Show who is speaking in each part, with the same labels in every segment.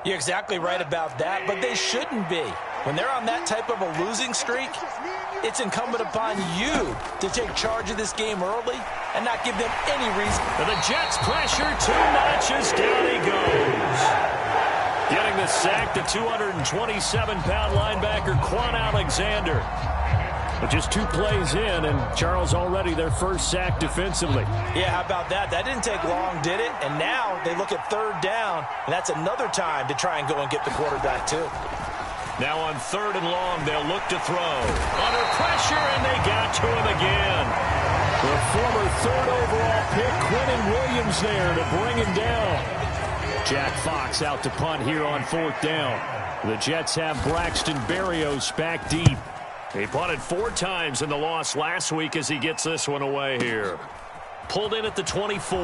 Speaker 1: You're exactly right about that, but they shouldn't be. When they're on that type of a losing streak, it's incumbent upon you to take charge of this game early and not give them any reason.
Speaker 2: And the Jets pressure too much as down he goes. Getting the sack, the 227-pound linebacker Quan Alexander. But just 2 plays in, and Charles already their first sack defensively.
Speaker 1: Yeah, how about that? That didn't take long, did it? And now they look at 3rd down, and that's another time to try and go and get the quarterback, too.
Speaker 2: Now on 3rd and long, they'll look to throw. Under pressure, and they got to him again. The former 3rd overall pick, Quentin Williams, there to bring him down. Jack Fox out to punt here on 4th down. The Jets have Braxton Berrios back deep. He punted 4 times in the loss last week as he gets this one away here. Pulled in at the 24.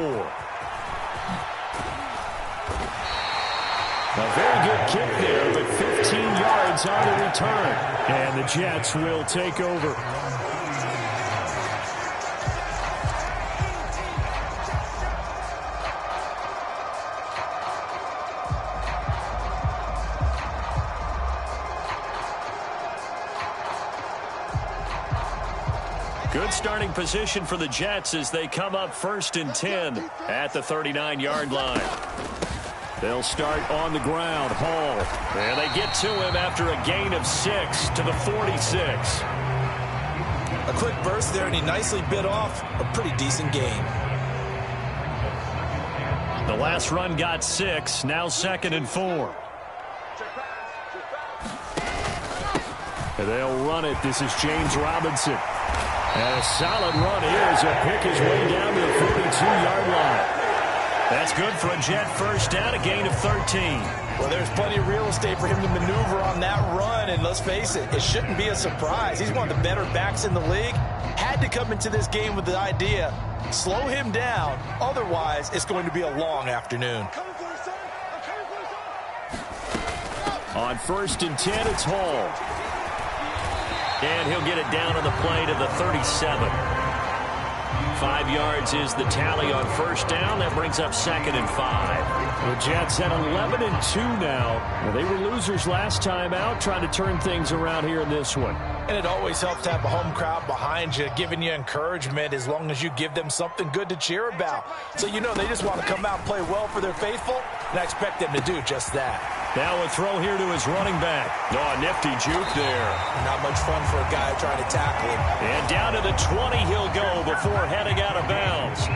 Speaker 2: A very good kick there, but 15 yards on the return. And the Jets will take over. Good starting position for the Jets as they come up 1st and 10 at the 39-yard line. They'll start on the ground. Hall. And they get to him after a gain of 6 to the 46.
Speaker 1: A quick burst there, and he nicely bit off a pretty decent gain.
Speaker 2: The last run got 6. Now 2nd and 4. And they'll run it. This is James Robinson. And a solid run here as he'll pick his way down to the 42-yard line. That's good for a Jet first down, a gain of 13.
Speaker 1: Well, there's plenty of real estate for him to maneuver on that run, and let's face it, it shouldn't be a surprise. He's one of the better backs in the league. Had to come into this game with the idea, slow him down, otherwise it's going to be a long afternoon.
Speaker 2: On 1st and 10, it's Hall. And he'll get it down on the play to the 37. 5 yards is the tally on 1st down. That brings up 2nd and 5. The Jets at 11 and 2 now. Well, they were losers last time out, trying to turn things around here in this one.
Speaker 1: And it always helps to have a home crowd behind you, giving you encouragement as long as you give them something good to cheer about. So you know they just want to come out and play well for their faithful, and I expect them to do just that.
Speaker 2: Now a throw here to his running back. Oh, nifty juke there.
Speaker 1: Not much fun for a guy trying to tackle him.
Speaker 2: And down to the 20 he'll go before heading out of bounds.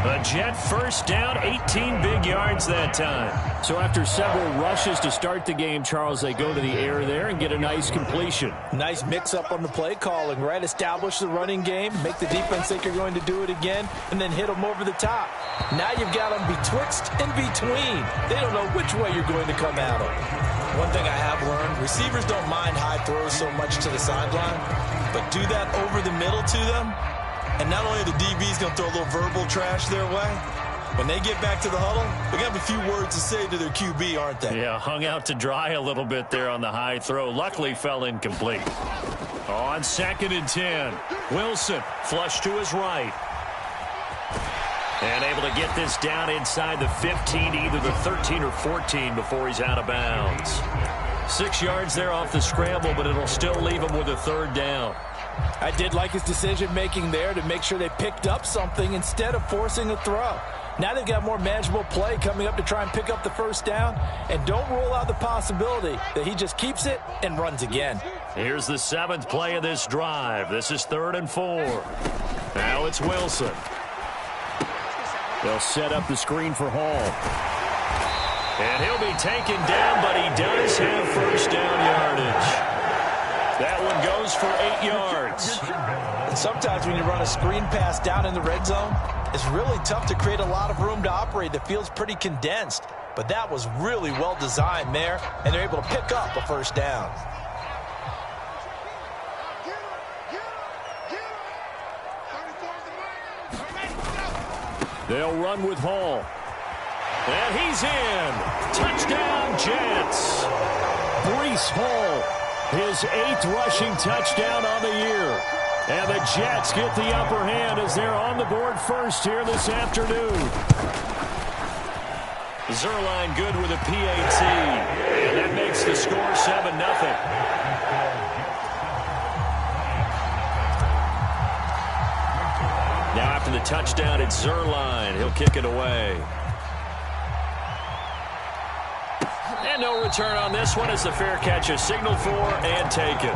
Speaker 2: A Jet first down, 18 big yards that time. So after several rushes to start the game, Charles, they go to the air there and get a nice completion.
Speaker 1: Nice mix-up on the play calling, right? Establish the running game, make the defense think you're going to do it again, and then hit them over the top. Now you've got them betwixt and between. They don't know which way you're going to come at them. One thing I have learned, receivers don't mind high throws so much to the sideline, but do that over the middle to them, and not only are the DBs going to throw a little verbal trash their way, when they get back to the huddle, they're going to have a few words to say to their QB, aren't they?
Speaker 2: Yeah, hung out to dry a little bit there on the high throw. Luckily fell incomplete. On 2nd and 10, Wilson flush to his right. And able to get this down inside the 15, either the 13 or 14 before he's out of bounds. 6 yards there off the scramble, but it'll still leave him with a 3rd down.
Speaker 1: I did like his decision-making there to make sure they picked up something instead of forcing a throw. Now they've got more manageable play coming up to try and pick up the 1st down, and don't rule out the possibility that he just keeps it and runs again.
Speaker 2: Here's the 7th play of this drive. This is 3rd and 4. Now it's Wilson. They'll set up the screen for Hall. And he'll be taken down, but he does have 1st down yardage. That one goes for 8 yards.
Speaker 1: And sometimes when you run a screen pass down in the red zone, it's really tough to create a lot of room to operate. The field's pretty condensed. But that was really well designed there, and they're able to pick up a 1st down.
Speaker 2: They'll run with Hall. And he's in. Touchdown, Jets. Breece Hall, his 8th rushing touchdown on the year. And the Jets get the upper hand as they're on the board first here this afternoon. Zerline good with a PAT. makes the score 7-0. Now after the touchdown, it's Zerline. He'll kick it away. And no return on this one as the fair catch is signaled for and taken.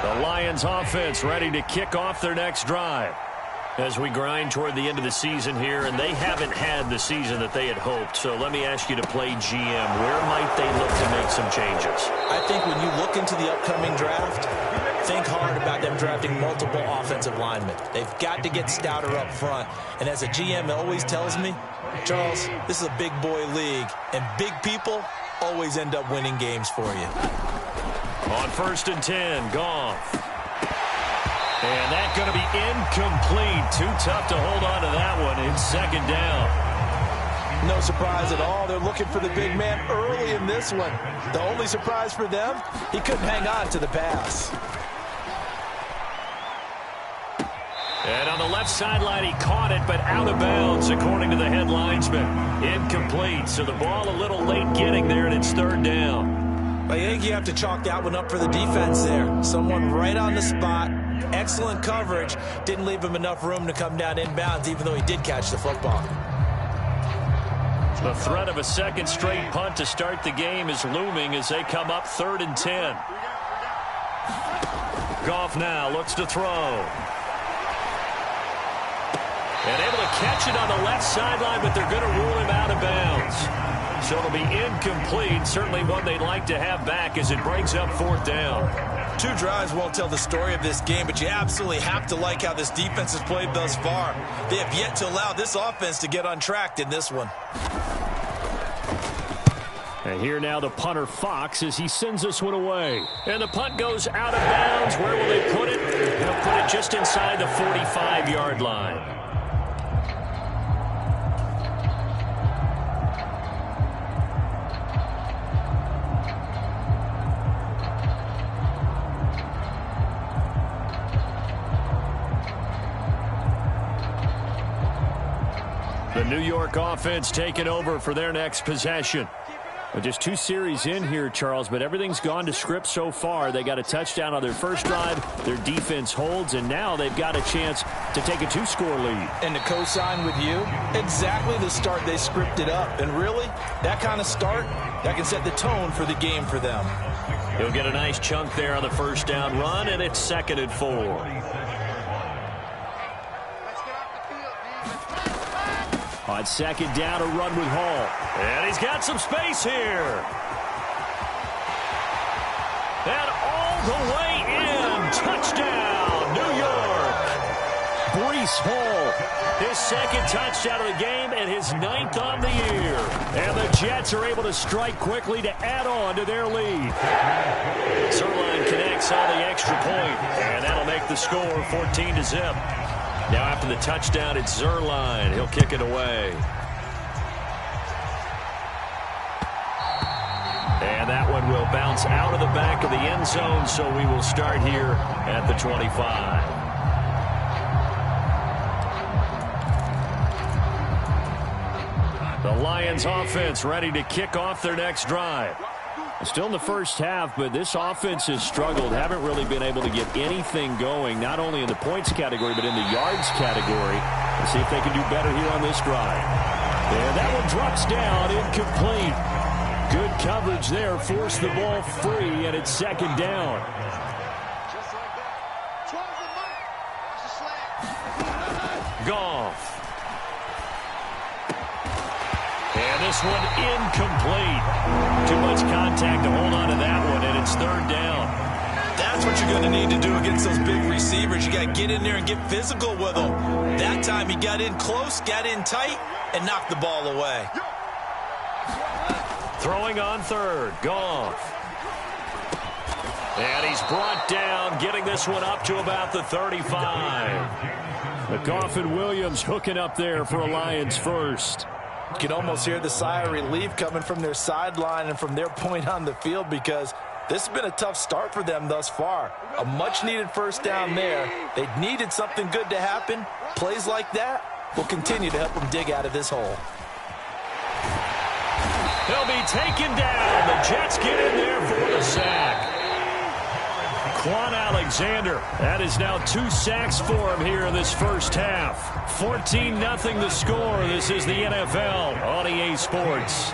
Speaker 2: The Lions offense ready to kick off their next drive. As we grind toward the end of the season here, and they haven't had the season that they had hoped. So let me ask you to play GM. Where might they look to make some changes?
Speaker 1: I think when you look into the upcoming draft, think hard about them drafting multiple offensive linemen. They've got to get stouter up front. And as a GM always tells me, Charles, this is a big boy league, and big people always end up winning games for you.
Speaker 2: On 1st and 10, Goff. And that's going to be incomplete. Too tough to hold on to that one. It's 2nd down.
Speaker 1: No surprise at all. They're looking for the big man early in this one. The only surprise for them, he couldn't hang on to the pass.
Speaker 2: And on the left sideline, he caught it, but out of bounds, according to the head linesman. Incomplete, so the ball a little late getting there, and it's 3rd down.
Speaker 1: I think you have to chalk that one up for the defense there. Someone right on the spot. Excellent coverage. Didn't leave him enough room to come down inbounds, even though he did catch the football.
Speaker 2: The threat of a second straight punt to start the game is looming as they come up 3rd and 10. Goff now looks to throw. And able to catch it on the left sideline, but they're going to rule him out of bounds. So it'll be incomplete. Certainly one they'd like to have back as it brings up 4th down.
Speaker 1: 2 drives won't tell the story of this game, but you absolutely have to like how this defense has played thus far. They have yet to allow this offense to get untracked in this one.
Speaker 2: And here now the punter Fox as he sends this one away. And the punt goes out of bounds. Where will they put it? They'll put it just inside the 45-yard line. The New York offense taking over for their next possession. Well, just 2 series in here, Charles, but everything's gone to script so far. They got a touchdown on their first drive. Their defense holds, and now they've got a chance to take a 2-score lead.
Speaker 1: And to co-sign with you, exactly the start they scripted up. And really, that kind of start, that can set the tone for the game for them.
Speaker 2: He'll get a nice chunk there on the first down run, and it's 2nd and 4. On 2nd down, a run with Hall. And he's got some space here. And all the way in. Touchdown, New York. Breece Hall, his 2nd touchdown of the game and his 9th on the year. And the Jets are able to strike quickly to add on to their lead. Zerline connects on the extra point, and that'll make the score 14-0. Now after the touchdown, it's Zerline. He'll kick it away. And that one will bounce out of the back of the end zone, so we will start here at the 25. The Lions offense ready to kick off their next drive. Still in the first half, but this offense has struggled. Haven't really been able to get anything going, not only in the points category, but in the yards category. Let's see if they can do better here on this drive. And that one drops down, incomplete. Good coverage there, forced the ball free, and it's 2nd down. Goff. And this one incomplete. Too much contact to hold on to that one, and it's 3rd down.
Speaker 1: That's what you're going to need to do against those big receivers. You got to get in there and get physical with them. That time he got in close, got in tight, and knocked the ball away.
Speaker 2: Throwing on 3rd, Goff. And he's brought down, getting this one up to about the 35. The Goff and Williams hooking up there for a Lions first.
Speaker 1: You can almost hear the sigh of relief coming from their sideline and from their point on the field, because this has been a tough start for them thus far. A much-needed first down there. They needed something good to happen. Plays like that will continue to help them dig out of this hole.
Speaker 2: He'll be taken down. The Jets get in there for the sack. Quan Alexander, that is now 2 sacks for him here in this first half. 14-0 the score. This is the NFL on EA Sports.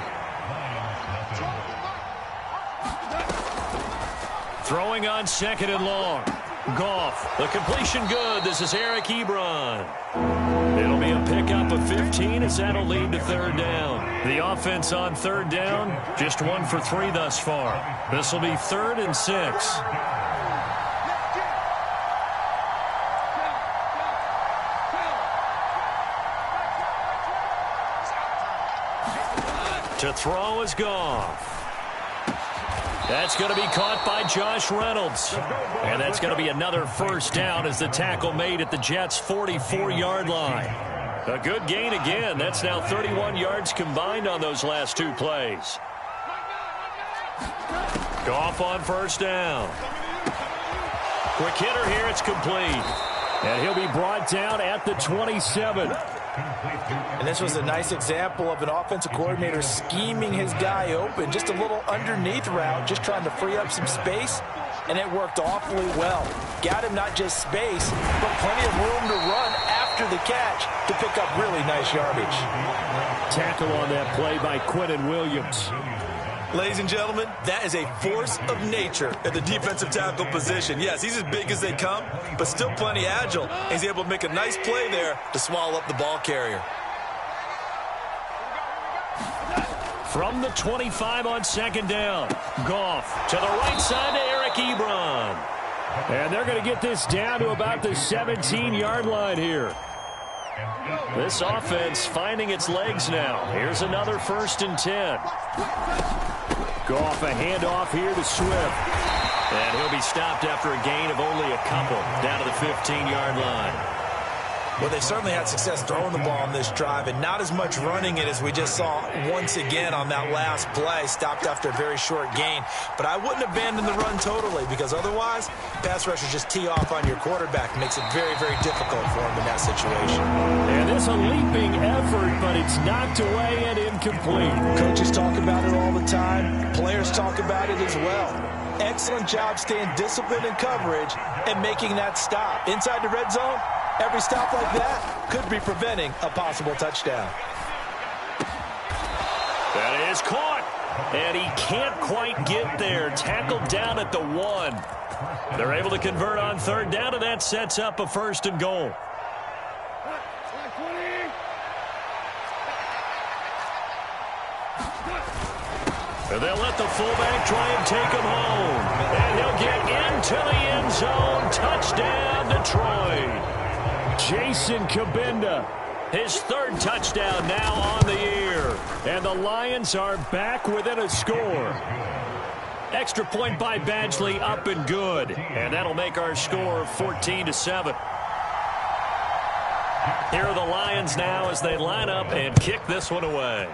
Speaker 2: Throwing on 2nd and long. Goff, the completion good. This is Eric Ebron. It'll be a pickup of 15 as that'll lead to 3rd down. The offense on 3rd down, just 1 for 3 thus far. This will be 3rd and 6. To throw is Goff. That's going to be caught by Josh Reynolds. And that's going to be another 1st down as the tackle made at the Jets' 44-yard line. A good gain again. That's now 31 yards combined on those last 2 plays. Goff on 1st down. Quick hitter here. It's complete. And he'll be brought down at the 27.
Speaker 1: And this was a nice example of an offensive coordinator scheming his guy open. Just a little underneath route, just trying to free up some space, and it worked awfully well. Got him not just space, but plenty of room to run after the catch to pick up really nice yardage.
Speaker 2: Tackle on that play by Quinnen Williams.
Speaker 3: Ladies and gentlemen, that is a force of nature at the defensive tackle position. Yes, he's as big as they come, but still plenty agile. He's able to make a nice play there to swallow up the ball carrier.
Speaker 2: From the 25 on 2nd down. Goff to the right side to Eric Ebron. And they're going to get this down to about the 17-yard line here. This offense finding its legs now. Here's another 1st and 10. Goff a handoff here to Swift. And he'll be stopped after a gain of only a couple down to the 15-yard line.
Speaker 1: Well, they certainly had success throwing the ball on this drive, and not as much running it as we just saw once again on that last play, stopped after a very short gain. But I wouldn't abandon the run totally, because otherwise, pass rushers just tee off on your quarterback. It makes it very, very difficult for him in that situation.
Speaker 2: And it's a leaping effort, but it's knocked away and incomplete.
Speaker 1: Coaches talk about it all the time. Players talk about it as well. Excellent job staying disciplined in coverage and making that stop. Inside the red zone, every stop like that could be preventing a possible touchdown.
Speaker 2: That is caught. And he can't quite get there. Tackled down at the 1. They're able to convert on 3rd down, and that sets up a 1st and goal. And they'll let the fullback try and take him home. And he'll get into the end zone. Touchdown, Detroit. Jason Kabinda, his 3rd touchdown now on the year. And the Lions are back within a score. Extra point by Badgley, up and good. And that'll make our score 14-7. Here are the Lions now as they line up and kick this one away.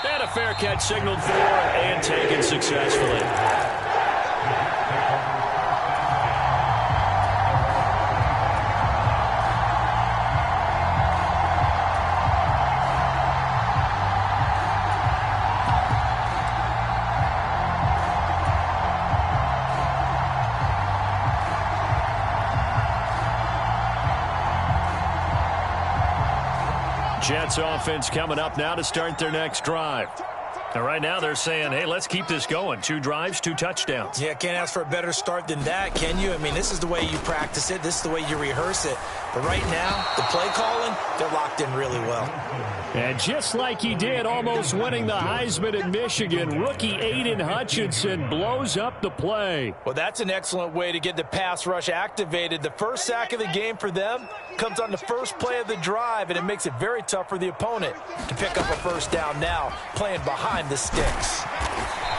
Speaker 2: And a fair catch signaled for and taken successfully. Jets offense coming up now to start their next drive. And right now they're saying, hey, let's keep this going. 2 drives, 2 touchdowns.
Speaker 1: Yeah, can't ask for a better start than that, can you? I mean, this is the way you practice it. This is the way you rehearse it. But right now, the play calling, they're locked in really well.
Speaker 2: And just like he did, almost winning the Heisman in Michigan, rookie Aiden Hutchinson blows up the play.
Speaker 1: Well, that's an excellent way to get the pass rush activated. The first sack of the game for them comes on the first play of the drive, and it makes it very tough for the opponent to pick up a 1st down now, playing behind the sticks.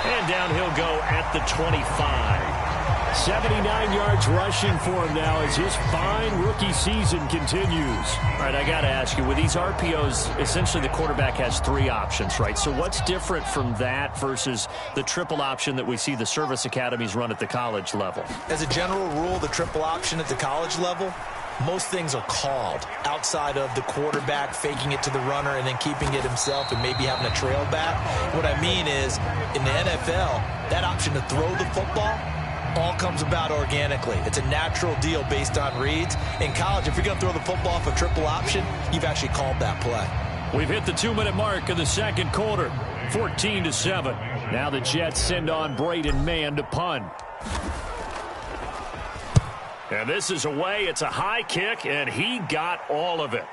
Speaker 2: And down he'll go at the 25. 79 yards rushing for him now as his fine rookie season continues. All right, I got to ask you, with these RPOs, essentially the quarterback has 3 options, right? So what's different from that versus the triple option that we see the service academies run at the college level?
Speaker 1: As a general rule, the triple option at the college level most things are called outside of the quarterback faking it to the runner and then keeping it himself and maybe having a trail back. What I mean is, in the NFL, that option to throw the football all comes about organically. It's a natural deal based on reads. In college, if you're going to throw the football off a triple option, you've actually called that play.
Speaker 2: We've hit the 2-minute mark of the second quarter, 14-7. Now the Jets send on Braden Mann to punt. And this is away. It's a high kick, and he got all of it.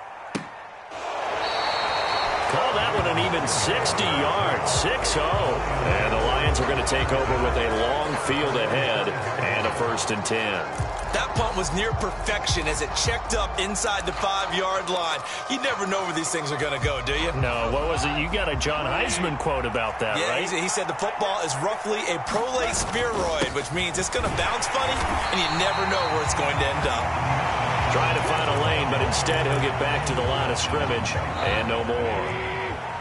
Speaker 2: Call that one an even 60 yards, 6-0. And the Lions are going to take over with a long field ahead and a 1st and 10.
Speaker 3: That punt was near perfection as it checked up inside the 5-yard line. You never know where these things are going to go, do you?
Speaker 2: No, what was it? You got a John Heisman quote about that, right?
Speaker 3: Yeah, he said the football is roughly a prolate spheroid, which means it's going to bounce funny, and you never know where it's going to end up.
Speaker 2: Trying to find a lane, but instead he'll get back to the line of scrimmage, and no more.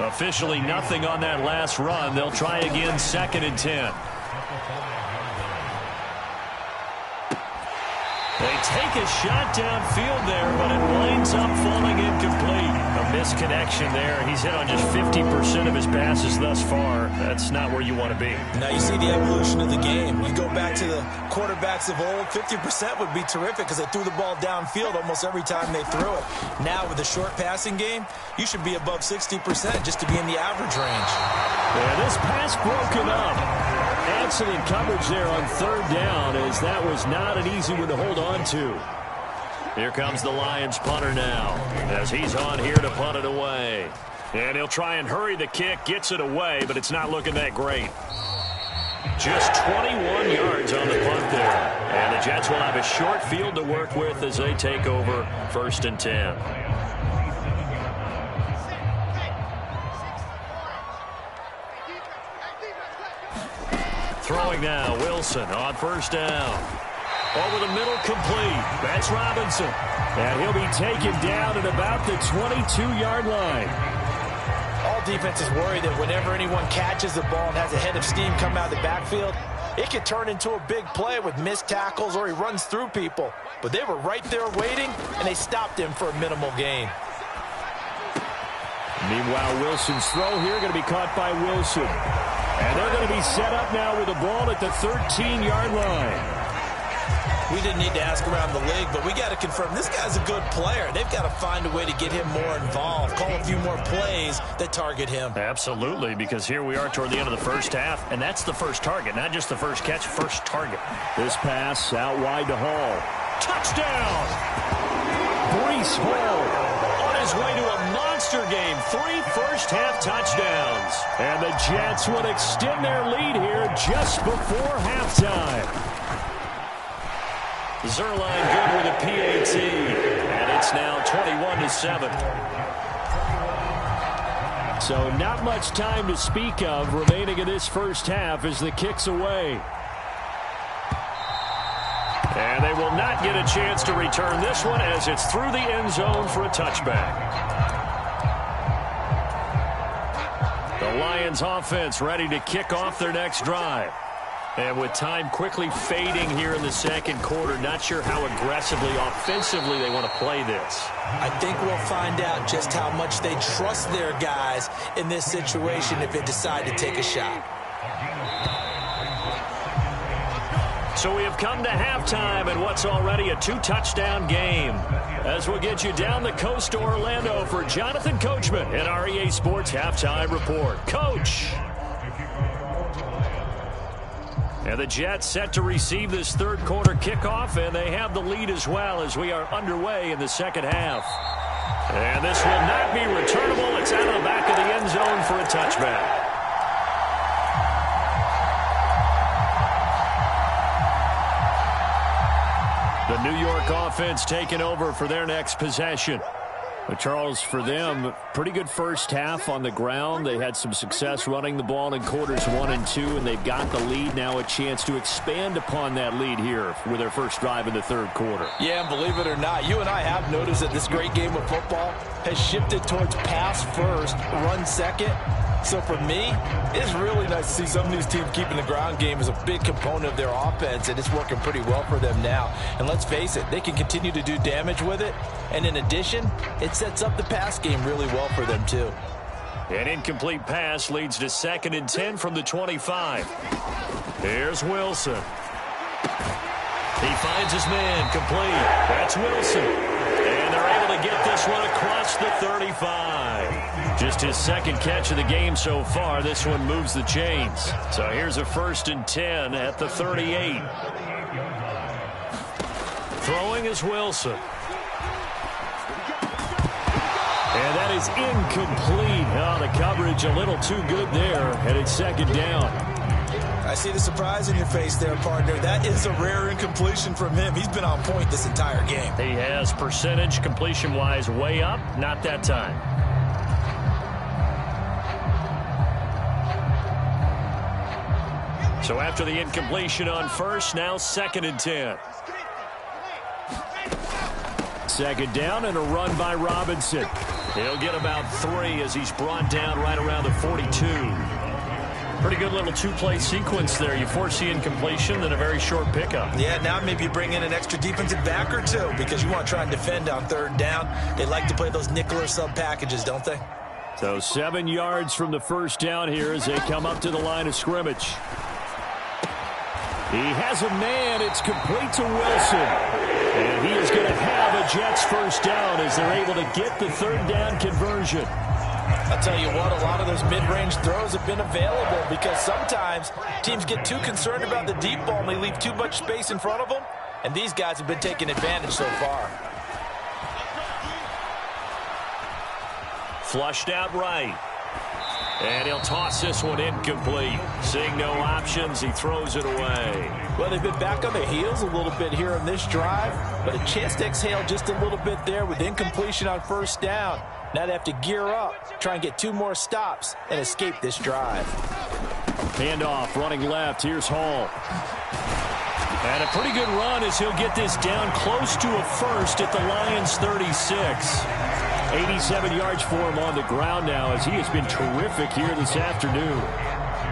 Speaker 2: Officially nothing on that last run. They'll try again, 2nd and 10. They take a shot downfield there, but it winds up falling incomplete. A misconnection there. He's hit on just 50% of his passes thus far. That's not where you want to be.
Speaker 1: Now you see the evolution of the game. You go back to the quarterbacks of old, 50% would be terrific because they threw the ball downfield almost every time they threw it. Now with the short passing game, you should be above 60% just to be in the average range.
Speaker 2: Yeah, this pass broken up. Excellent coverage there on 3rd down, as that was not an easy one to hold on to. Here comes the Lions punter now, as he's on here to punt it away. And he'll try and hurry the kick, gets it away, but it's not looking that great. Just 21 yards on the punt there. And the Jets will have a short field to work with as they take over 1st and 10. Throwing now, Wilson on 1st down. Over the middle, complete. That's Robinson. And he'll be taken down at about the 22-yard line.
Speaker 1: All defenses worry that whenever anyone catches the ball and has a head of steam come out of the backfield, it could turn into a big play with missed tackles or he runs through people. But they were right there waiting, and they stopped him for a minimal gain.
Speaker 2: Meanwhile, Wilson's throw here going to be caught by Wilson. And they're going to be set up now with the ball at the 13-yard line.
Speaker 1: We didn't need to ask around the league, but we got to confirm this guy's a good player. They've got to find a way to get him more involved, call a few more plays that target him.
Speaker 2: Absolutely, because here we are toward the end of the first half, and that's the first target, not just the first catch, first target. This pass out wide to Hall. Touchdown! Breece Hall on his way to a monster game. 3 first-half touchdowns. And the Jets would extend their lead here just before halftime. Zerline good with a PAT, and it's now 21-7. So not much time to speak of remaining in this first half as the kick's away. And they will not get a chance to return this one as it's through the end zone for a touchback. The Lions offense ready to kick off their next drive. And with time quickly fading here in the second quarter, not sure how aggressively, offensively they want to play this.
Speaker 1: I think we'll find out just how much they trust their guys in this situation if they decide to take a shot.
Speaker 2: So we have come to halftime in what's already a 2-touchdown game. As we'll get you down the coast to Orlando for Jonathan Coachman in our EA Sports Halftime Report. Coach! And the Jets set to receive this third quarter kickoff, and they have the lead as well as we are underway in the second half. And this will not be returnable. It's out of the back of the end zone for a touchback. The New York offense taking over for their next possession. But Charles, for them, pretty good first half on the ground. They had some success running the ball in quarters 1 and 2, and they've got the lead now, a chance to expand upon that lead here with their first drive in the third quarter.
Speaker 1: Yeah, and believe it or not, you and I have noticed that this great game of football has shifted towards pass first, run second. So for me, it's really nice to see some of these teams keeping the ground game as a big component of their offense, and it's working pretty well for them now. And let's face it, they can continue to do damage with it. And in addition, it sets up the pass game really well for them too.
Speaker 2: An incomplete pass leads to 2nd and 10 from the 25. Here's Wilson. He finds his man complete. That's Wilson. And they're able to get this one across the 35. Just his 2nd catch of the game so far. This one moves the chains. So here's a 1st and 10 at the 38. Throwing is Wilson. And that is incomplete. Oh, the coverage a little too good there. And it's 2nd down.
Speaker 3: I see the surprise in your face there, partner. That is a rare incompletion from him. He's been on point this entire game.
Speaker 2: He has percentage completion-wise way up. Not that time. So after the incompletion on first, now 2nd and 10. 2nd down and a run by Robinson. He'll get about 3 as he's brought down right around the 42. Pretty good little two-play sequence there. You force the incompletion, then a very short pickup.
Speaker 3: Yeah, now maybe you bring in an extra defensive back or two because you want to try and defend on 3rd down. They like to play those nickel or sub packages, don't they?
Speaker 2: So 7 yards from the first down here as they come up to the line of scrimmage. He has a man. It's complete to Wilson. And he is going to have a Jets first down as they're able to get the 3rd down conversion.
Speaker 1: I'll tell you what, a lot of those mid-range throws have been available because sometimes teams get too concerned about the deep ball and they leave too much space in front of them. And these guys have been taking advantage so far.
Speaker 2: Flushed out right. And he'll toss this one incomplete. Seeing no options, he throws it away.
Speaker 1: Well, they've been back on their heels a little bit here on this drive, but a chance to exhale just a little bit there with incompletion on first down. Now they have to gear up, try and get 2 more stops, and escape this drive.
Speaker 2: Handoff, running left. Here's Hall. And a pretty good run as he'll get this down close to a first at the Lions' 36. 87 yards for him on the ground now as he has been terrific here this afternoon.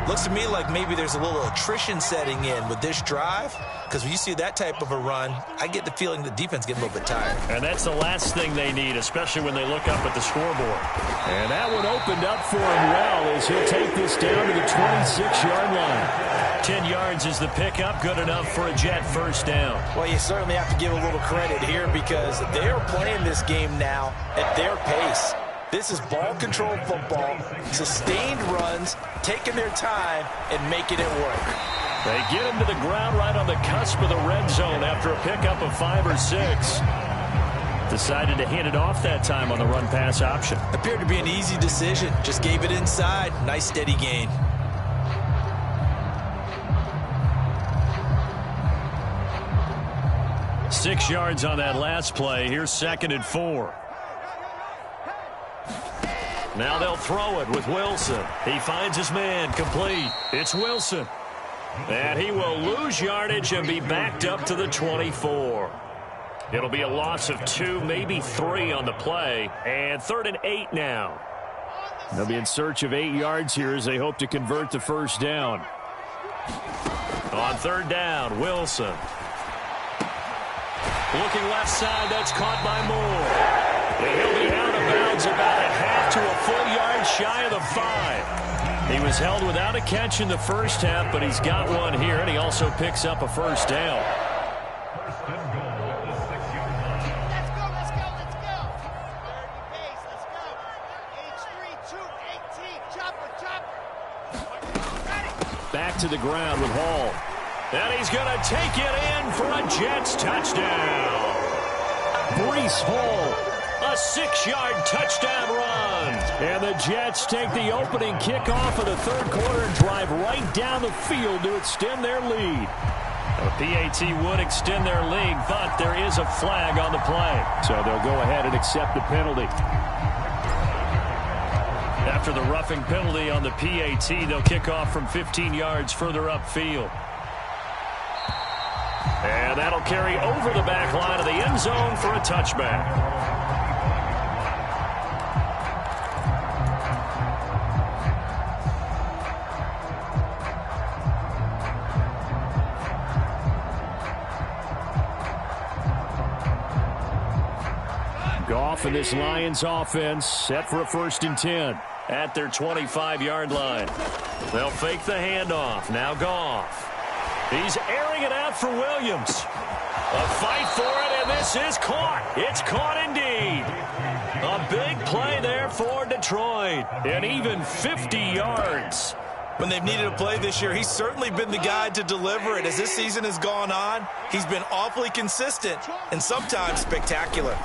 Speaker 3: Looks to me like maybe there's a little attrition setting in with this drive, because when you see that type of a run, I get the feeling the defense gets a little bit tired.
Speaker 2: And that's the last thing they need, especially when they look up at the scoreboard. And that one opened up for him well as he'll take this down to the 26-yard line. 10 yards is the pickup, good enough for a Jet first down.
Speaker 1: Well, you certainly have to give a little credit here because they are playing this game now at their pace. This is ball control football, sustained runs, taking their time and making it work.
Speaker 2: They get him to the ground right on the cusp of the red zone after a pickup of 5 or 6. Decided to hand it off that time on the run-pass option.
Speaker 3: Appeared to be an easy decision. Just gave it inside. Nice steady gain.
Speaker 2: Six yards on that last play. Here's 2nd and 4. Now they'll throw it with Wilson. He finds his man complete. It's Wilson. And he will lose yardage and be backed up to the 24. It'll be a loss of 2, maybe 3 on the play. And 3rd and 8 now. They'll be in search of 8 yards here as they hope to convert the first down. On 3rd down, Wilson. Looking left side, that's caught by Moore. And he'll be out of bounds about a half to a full yard shy of the 5. He was held without a catch in the first half, but he's got one here, and he also picks up a first down. Back to the ground with Hall. And he's going to take it in for a Jets touchdown. Breece Hall, a 6-yard touchdown run. And the Jets take the opening kickoff of the third quarter and drive right down the field to extend their lead. The PAT would extend their lead, but there is a flag on the play.
Speaker 4: So they'll go ahead and accept the penalty.
Speaker 2: After the roughing penalty on the PAT, they'll kick off from 15 yards further upfield. And that'll carry over the back line of the end zone for a touchback.
Speaker 4: Goff and this Lions offense set for a 1st and 10.
Speaker 2: At their 25-yard line. They'll fake the handoff. Now Goff. He's airing it out for Williams. A fight for it, and this is caught. It's caught indeed. A big play there for Detroit. And even 50 yards.
Speaker 3: When they've needed a play this year, he's certainly been the guy to deliver it. As this season has gone on, he's been awfully consistent and sometimes spectacular.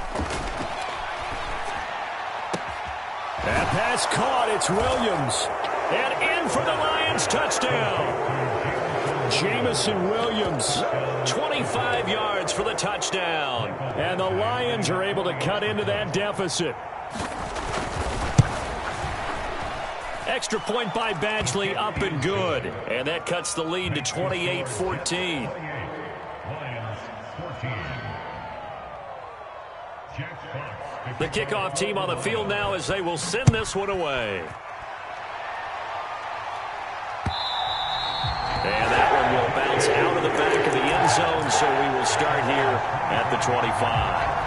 Speaker 4: That pass caught. It's Williams.
Speaker 2: And in for the Lions touchdown.
Speaker 4: Jamison Williams.
Speaker 2: 25 yards for the touchdown.
Speaker 4: And the Lions are able to cut into that deficit.
Speaker 2: Extra point by Badgley, up and good. And that cuts the lead to 28-14. The kickoff team on the field now as they will send this one away. And that one will bounce out of the back of the end zone, so we will start here at the 25.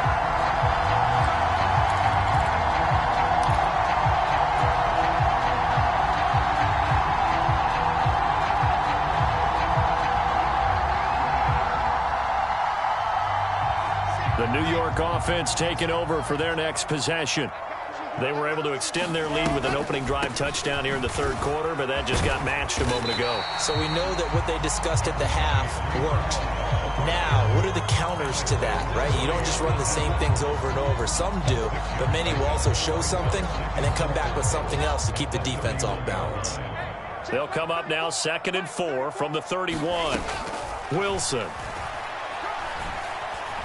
Speaker 2: The New York offense taking over for their next possession. They were able to extend their lead with an opening drive touchdown here in the 3rd quarter, but that just got matched a moment ago.
Speaker 1: So we know that what they discussed at the half worked. Now, what are the counters to that, right? You don't just run the same things over and over. Some do, but many will also show something and then come back with something else to keep the defense off balance.
Speaker 2: They'll come up now 2nd and 4 from the 31. Wilson.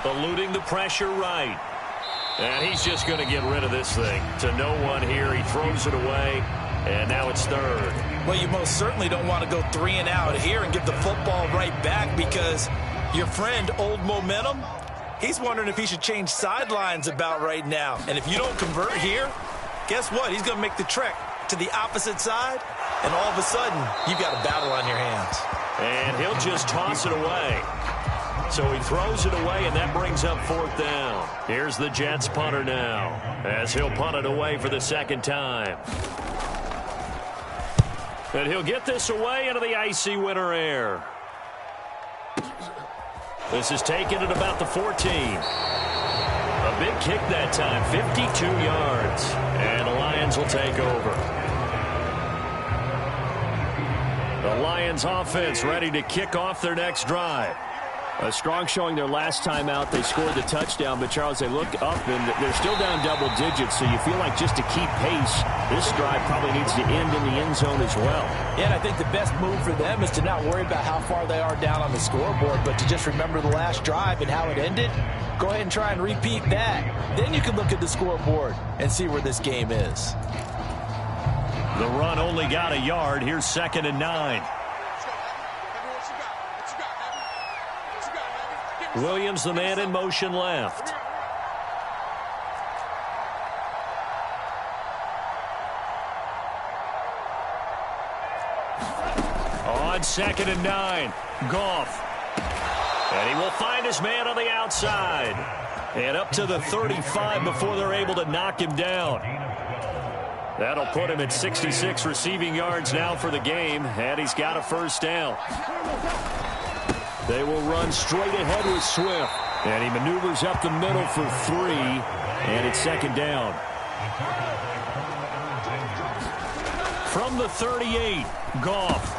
Speaker 2: Eluding the pressure right. And he's just going to get rid of this thing. To no one here. He throws it away. And now it's 3rd.
Speaker 3: Well, you most certainly don't want to go 3 and out here and get the football right back because your friend, Old Momentum, he's wondering if he should change sidelines about right now. And if you don't convert here, guess what? He's going to make the trek to the opposite side. And all of a sudden, you've got a battle on your hands.
Speaker 2: And he'll just toss it away. So he throws it away, and that brings up 4th down. Here's the Jets punter now, as he'll punt it away for the 2nd time. And he'll get this away into the icy winter air. This is taken at about the 14. A big kick that time, 52 yards. And the Lions will take over. The Lions offense ready to kick off their next drive.
Speaker 4: A strong showing their last time out. They scored the touchdown, but, Charles, they look up, and they're still down double digits, so you feel like just to keep pace, this drive probably needs to end in the end zone as well.
Speaker 1: Yeah, and I think the best move for them is to not worry about how far they are down on the scoreboard, but to just remember the last drive and how it ended. Go ahead and try and repeat that. Then you can look at the scoreboard and see where this game is.
Speaker 2: The run only got a yard. Here's 2nd and 9. Williams, the man in motion left. On 2nd and 9, Goff. And he will find his man on the outside. And up to the 35 before they're able to knock him down. That'll put him at 66 receiving yards now for the game, and he's got a 1st down.
Speaker 4: They will run straight ahead with Swift. And he maneuvers up the middle for 3. And it's 2nd down.
Speaker 2: From the 38, Goff.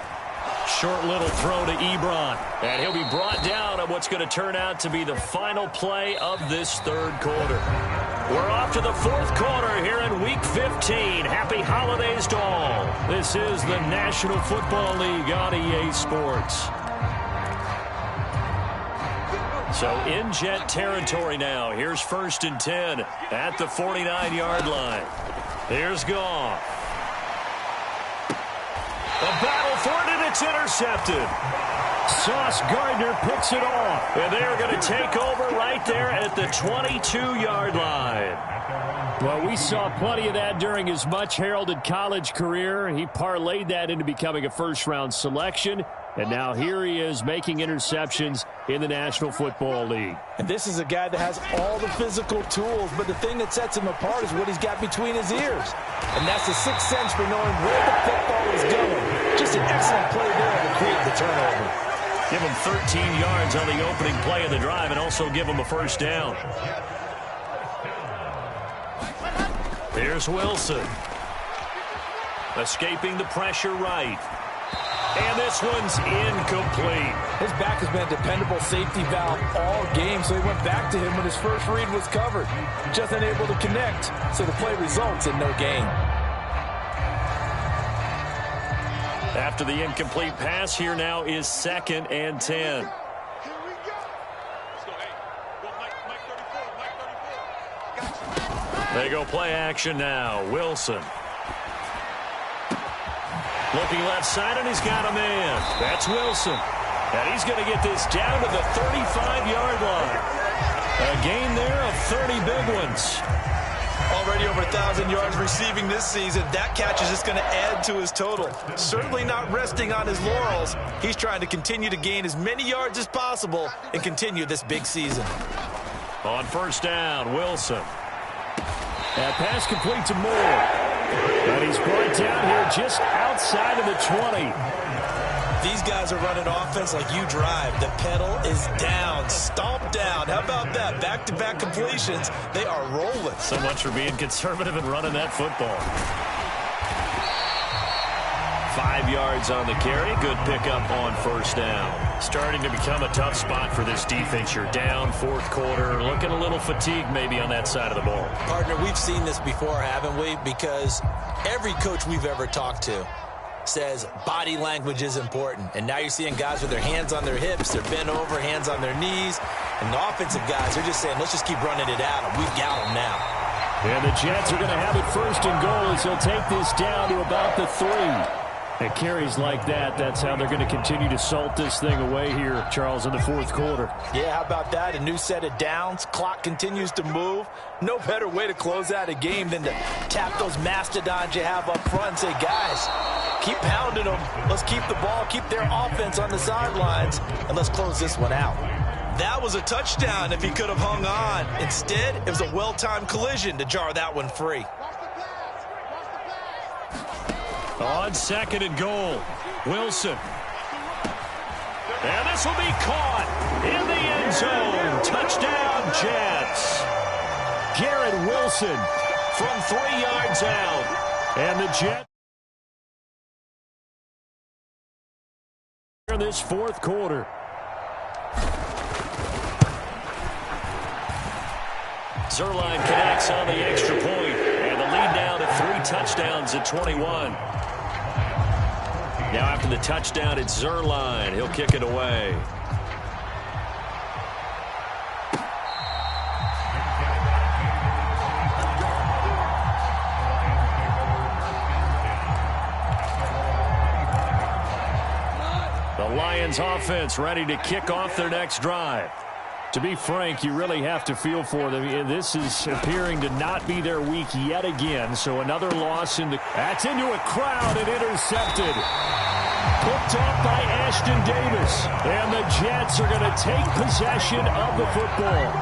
Speaker 2: Short little throw to Ebron. And he'll be brought down on what's going to turn out to be the final play of this 3rd quarter. We're off to the 4th quarter here in Week 15. Happy holidays to all. This is the National Football League on EA Sports. So in Jet territory now. Here's 1st and 10 at the 49-yard line. Here's Goff. A battle for it, and it's intercepted.
Speaker 4: Sauce Gardner picks it off.
Speaker 2: And they're going to take over right there at the 22-yard line.
Speaker 4: Well, we saw plenty of that during his much-heralded college career. He parlayed that into becoming a first-round selection. And now here he is making interceptions in the National Football League.
Speaker 1: And this is a guy that has all the physical tools, but the thing that sets him apart is what he's got between his ears. And that's the sixth sense for knowing where the football is going. Just an excellent play there to create the turnover.
Speaker 2: Give him 13 yards on the opening play of the drive and also give him a first down. Here's Wilson. Escaping the pressure right. And this one's incomplete.
Speaker 1: His back has been a dependable safety valve all game, so he went back to him when his first read was covered. Just unable to connect, so the play results in no gain.
Speaker 2: After the incomplete pass, here now is 2nd and 10. They go play action now. Wilson. Looking left side, and he's got a man. That's Wilson. And he's going to get this down to the 35-yard line. A gain there of 30 big ones.
Speaker 3: Already over 1,000 yards receiving this season. That catch is just going to add to his total. Certainly not resting on his laurels. He's trying to continue to gain as many yards as possible and continue this big season.
Speaker 2: On 1st down, Wilson.
Speaker 4: That pass complete to Moore. And he's brought down here just outside of the 20.
Speaker 3: These guys are running offense like you drive. The pedal is down, stomped down. How about that? Back-to-back completions. They are rolling.
Speaker 2: So much for being conservative and running that football. 5 yards on the carry. Good pickup on 1st down. Starting to become a tough spot for this defense. You're down 4th quarter. Looking a little fatigued maybe on that side of the ball.
Speaker 3: Partner, we've seen this before, haven't we? Because every coach we've ever talked to says body language is important. And now you're seeing guys with their hands on their hips, they're bent over, hands on their knees. And the offensive guys are just saying, let's just keep running it at them. We've got them now.
Speaker 4: And the Jets are going to have it 1st and goal as they'll take this down to about the 3. And carries like that, that's how they're going to continue to salt this thing away here, Charles, in the 4th quarter.
Speaker 1: Yeah, how about that? A new set of downs. Clock continues to move. No better way to close out a game than to tap those mastodons you have up front and say, guys, keep pounding them. Let's keep the ball, keep their offense on the sidelines, and let's close this one out.
Speaker 3: That was a touchdown if he could have hung on. Instead, it was a well-timed collision to jar that one free.
Speaker 2: On 2nd and goal, Wilson. And this will be caught in the end zone. Touchdown, Jets.
Speaker 4: Garrett Wilson
Speaker 2: from 3 yards out.
Speaker 4: And the Jets in this 4th quarter.
Speaker 2: Zuerlein connects on the extra point, and the lead down to 3 touchdowns at 21. Now after the touchdown, it's Zuerlein. He'll kick it away. The Lions offense ready to kick off their next drive.
Speaker 4: To be frank, you really have to feel for them. This is appearing to not be their week yet again. So another loss that's into a crowd and intercepted. Picked off by Ashton Davis. And the Jets are going to take possession of the football.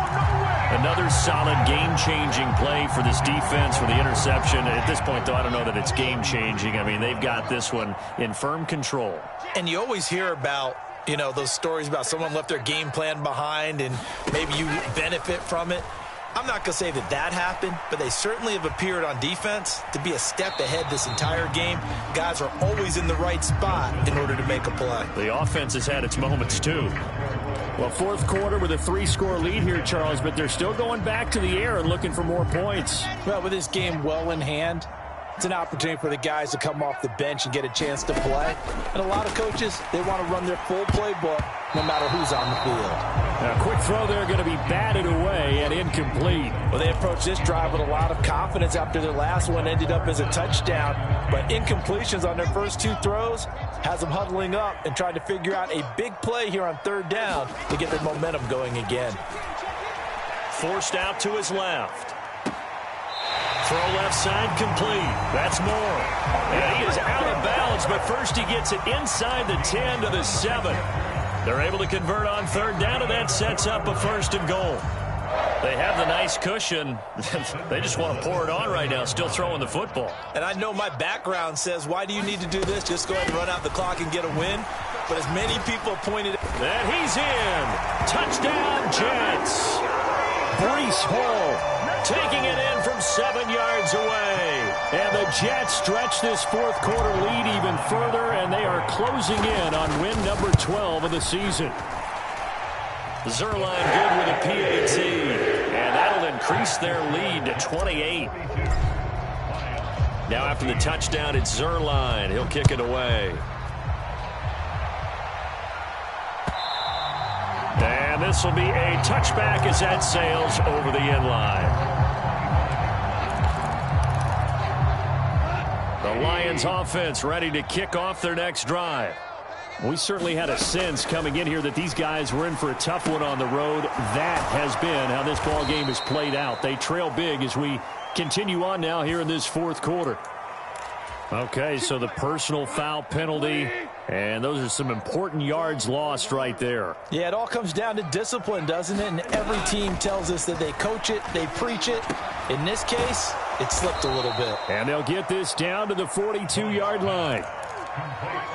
Speaker 2: Another solid game-changing play for this defense for the interception. At this point, though, I don't know that it's game-changing. I mean, they've got this one in firm control.
Speaker 3: And you always hear about, you know, those stories about someone left their game plan behind and maybe you benefit from it. I'm not going to say that that happened, but they certainly have appeared on defense to be a step ahead this entire game. Guys are always in the right spot in order to make a play.
Speaker 2: The offense has had its moments, too.
Speaker 4: Well, 4th quarter with a 3-score lead here, Charles, but they're still going back to the air and looking for more points.
Speaker 1: Well, with this game well in hand, it's an opportunity for the guys to come off the bench and get a chance to play. And a lot of coaches, they want to run their full playbook no matter who's on the field.
Speaker 4: A quick throw there going to be batted away and incomplete.
Speaker 1: Well, they approached this drive with a lot of confidence after their last one ended up as a touchdown. But incompletions on their first two throws has them huddling up and trying to figure out a big play here on third down to get their momentum going again.
Speaker 2: Forced out to his left. Throw left side complete. That's Moore. And he is out of bounds, but first he gets it inside the 10 to the 7. They're able to convert on third down, and that sets up a 1st and goal. They have the nice cushion. They just want to pour it on right now, still throwing the football.
Speaker 3: And I know my background says, why do you need to do this? Just go ahead and run out the clock and get a win. But as many people pointed out.
Speaker 2: And he's in. Touchdown, Jets. Breece Hall taking it in from 7 yards away.
Speaker 4: And the Jets stretch this fourth quarter lead even further, and they are closing in on win number 12 of the season.
Speaker 2: Zuerlein good with a PAT, and that'll increase their lead to 28. Now after the touchdown, it's Zuerlein. He'll kick it away. And this will be a touchback as that sails over the end line. The Lions offense ready to kick off their next drive. We certainly had a sense coming in here that these guys were in for a tough one on the road. That has been how this ball game has played out. They trail big as we continue on now here in this fourth quarter. Okay, so the personal foul penalty, and those are some important yards lost right there.
Speaker 1: Yeah, it all comes down to discipline, doesn't it? And every team tells us that they coach it, they preach it. In this case, it slipped a little bit.
Speaker 4: And they'll get this down to the 42-yard line.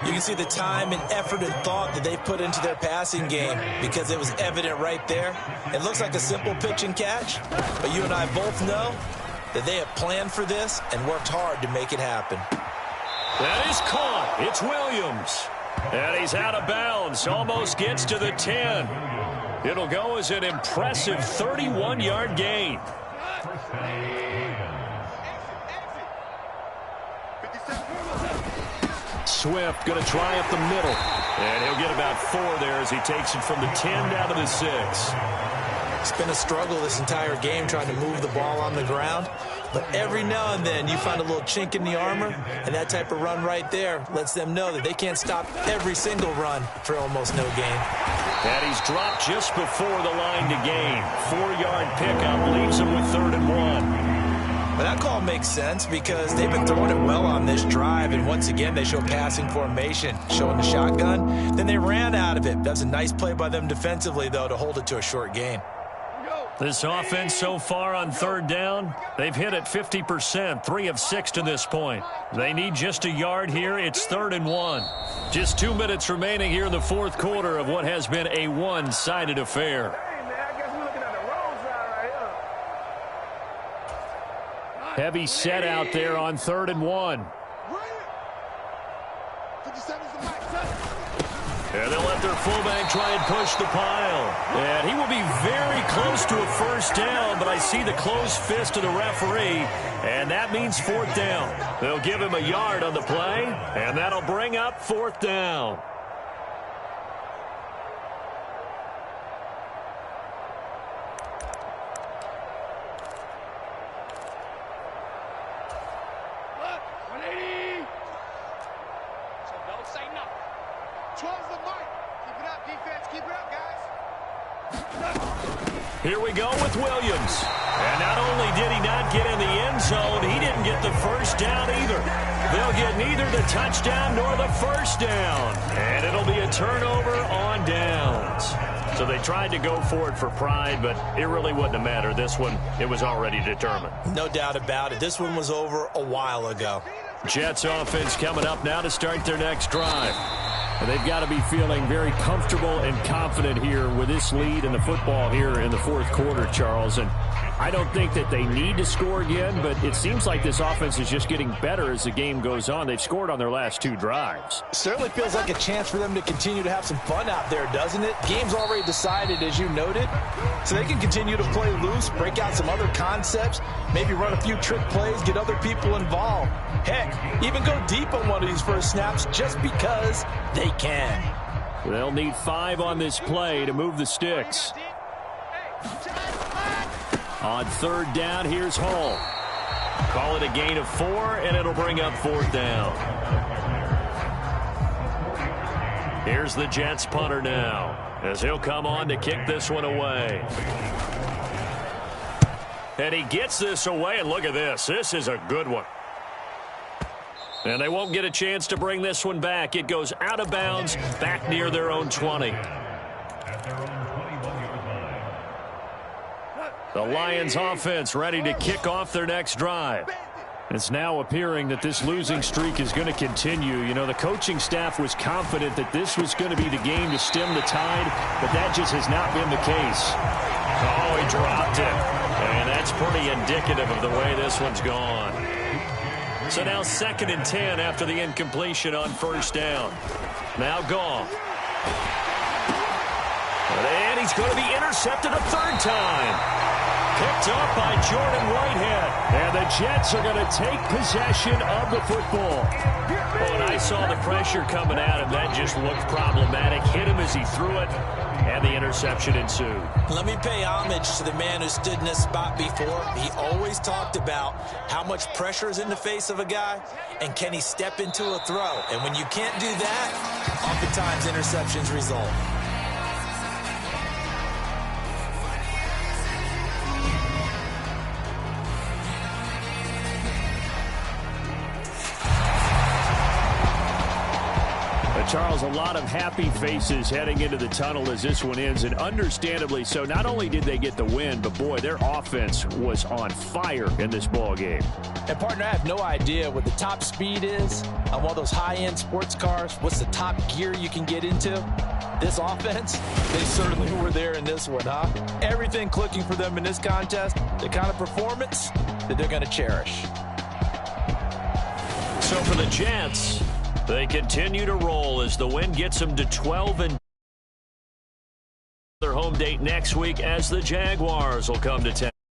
Speaker 3: You can see the time and effort and thought that they put into their passing game because it was evident right there. It looks like a simple pitch and catch, but you and I both know that they have planned for this and worked hard to make it happen.
Speaker 2: That is caught. It's Williams. And he's out of bounds. Almost gets to the 10. It'll go as an impressive 31-yard gain.
Speaker 4: Swift going to try up the middle.
Speaker 2: And he'll get about 4 there as he takes it from the 10 down to the 6.
Speaker 3: It's been a struggle this entire game trying to move the ball on the ground. But every now and then you find a little chink in the armor, and that type of run right there lets them know that they can't stop every single run for almost no gain.
Speaker 2: And he's dropped just before the line to gain. 4-yard pickup leaves him with 3rd and 1.
Speaker 3: But that call makes sense because they've been throwing it well on this drive, and once again they show passing formation, showing the shotgun. Then they ran out of it. That's a nice play by them defensively, though, to hold it to a short gain.
Speaker 2: This offense so far on third down, they've hit it 50%, 3 of 6 to this point. They need just a yard here. It's 3rd and 1. Just 2 minutes remaining here in the fourth quarter of what has been a one-sided affair.
Speaker 4: Heavy set out there on 3rd and 1.
Speaker 2: And they'll let their fullback try and push the pile. And he will be very close to a first down, but I see the closed fist of the referee, and that means 4th down. They'll give him a yard on the play, and that'll bring up 4th down. Here we go with Williams. And not only did he not get in the end zone, he didn't get the first down either. They'll get neither the touchdown nor the first down. And it'll be a turnover on downs. So they tried to go for it for pride, but it really wouldn't have mattered. This one, it was already determined.
Speaker 3: No doubt about it. This one was over a while ago.
Speaker 4: Jets offense coming up now to start their next drive. And they've got to be feeling very comfortable and confident here with this lead in the football here in the fourth quarter, Charles. And I don't think that they need to score again, but it seems like this offense is just getting better as the game goes on. They've scored on their last 2 drives.
Speaker 1: Certainly feels like a chance for them to continue to have some fun out there, doesn't it? Game's already decided, as you noted, so they can continue to play loose, break out some other concepts, maybe run a few trick plays, get other people involved. Heck, even go deep on one of these first snaps just because they can.
Speaker 4: They'll need 5 on this play to move the sticks. On 3rd down, here's Hall. Call it a gain of 4, and it'll bring up 4th down. Here's the Jets punter now, as he'll come on to kick this one away. And he gets this away, and look at this. This is a good one. And they won't get a chance to bring this one back. It goes out of bounds, back near their own 20. The Lions offense ready to kick off their next drive. It's now appearing that this losing streak is going to continue. You know, the coaching staff was confident that this was going to be the game to stem the tide, but that just has not been the case.
Speaker 2: Oh, he dropped it. And that's pretty indicative of the way this one's gone. So now 2nd and 10 after the incompletion on 1st down. Now Goff. And he's going to be intercepted a 3rd time. Picked up by Jordan Whitehead.
Speaker 4: And the Jets are going to take possession of the football.
Speaker 2: When I saw the pressure coming at him, that just looked problematic. Hit him as he threw it, and the interception ensued.
Speaker 3: Let me pay homage to the man who stood in this spot before. He always talked about how much pressure is in the face of a guy, and can he step into a throw. And when you can't do that, oftentimes interceptions result.
Speaker 4: Charles, a lot of happy faces heading into the tunnel as this one ends, and understandably so. Not only did they get the win, but boy, their offense was on fire in this ball game.
Speaker 1: And partner, I have no idea what the top speed is on one of those high-end sports cars. What's the top gear you can get into? This offense, they certainly were there in this one, huh? Everything clicking for them in this contest, the kind of performance that they're going to cherish.
Speaker 2: So for the Jets, they continue to roll as the win gets them to 12 and their home date next week as the Jaguars will come to town.